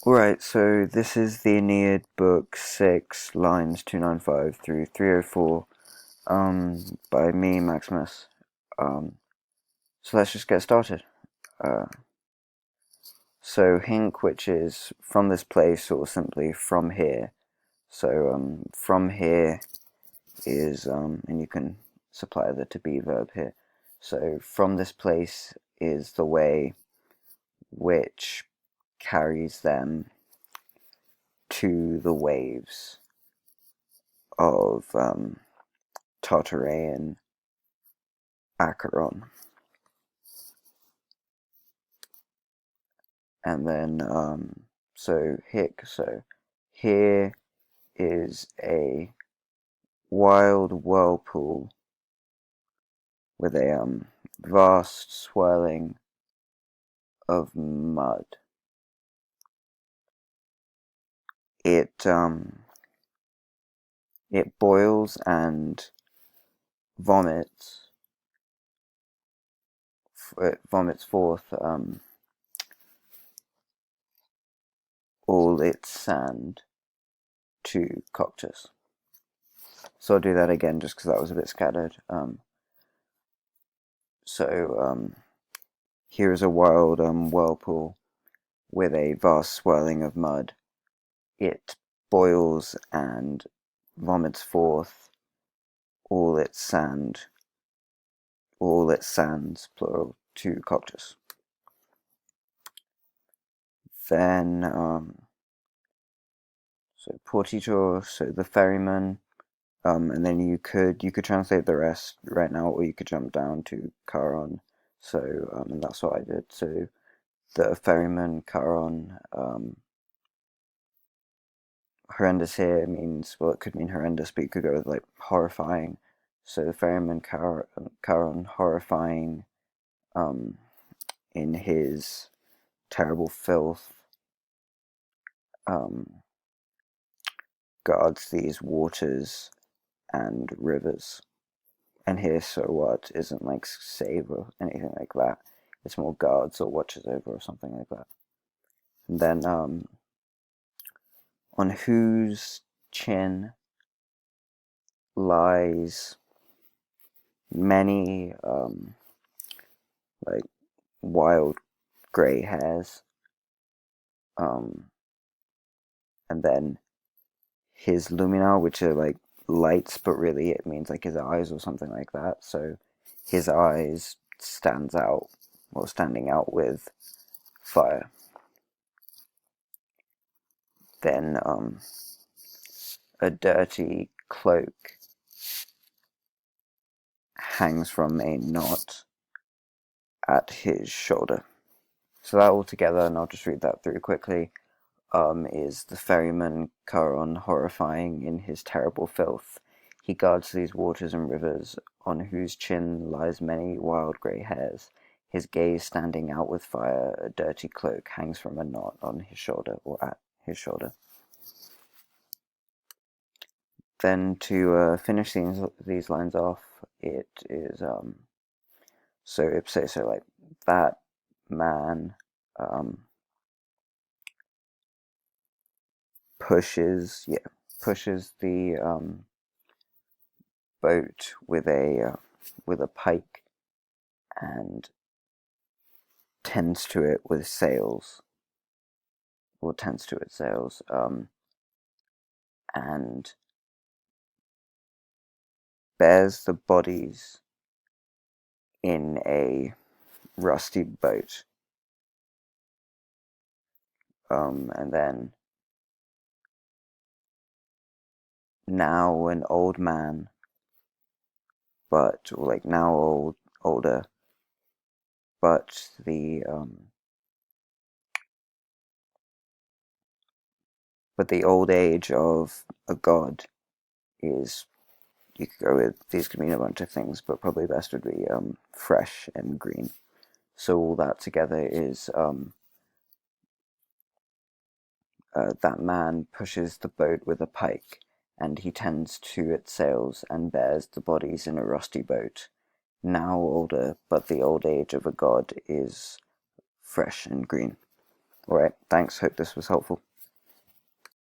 Alright, so this is the Aeneid, book 6, lines 295 through 304, by me, Maximus. So let's just get started. Uh, so Hink, which is from this place, or simply from here. So from here is, and you can supply the to be verb here. So from this place is the way which carries them to the waves of Tartarian Acheron. And then, so here is a wild whirlpool with a vast swirling of mud. It it boils and vomits. It vomits forth all its sand to Coctus. So I'll do that again just because that was a bit scattered. So here is a wild whirlpool with a vast swirling of mud. It boils and vomits forth all its sand, all its sands, plural, to Coctus. Then, so Portitor, so the ferryman, and then you could translate the rest right now, or you could jump down to Charon. So, and that's what I did. So the ferryman, Charon, horrendous here means, well, it could mean horrendous, but you could go with like horrifying. So the ferryman Charon, horrifying in his terrible filth, um, guards these waters and rivers. And here, so what, isn't like save or anything like that. It's more guards or watches over or something like that. And then, on whose chin lies many, like, wild grey hairs. And then his lumina, which are like lights, but really it means like his eyes or something like that. So his eyes standing out with fire. Then a dirty cloak hangs from a knot at his shoulder. So that all together, and I'll just read that through quickly, is the ferryman Charon, horrifying in his terrible filth. He guards these waters and rivers, on whose chin lies many wild grey hairs. His gaze standing out with fire, a dirty cloak hangs from a knot on his shoulder, or at his shoulder. Then to finish these lines off, it is so ipse, so like that man pushes the boat with a pike and tends to it with sails, or tends to its sails, and bears the bodies in a rusty boat. And then now an old man, but like now older, but the old age of a god is, you could go with, these could mean a bunch of things, but probably best would be fresh and green. So all that together is that man pushes the boat with a pike, and he tends to its sails and bears the bodies in a rusty boat. Now older, but the old age of a god is fresh and green. Alright, thanks, hope this was helpful.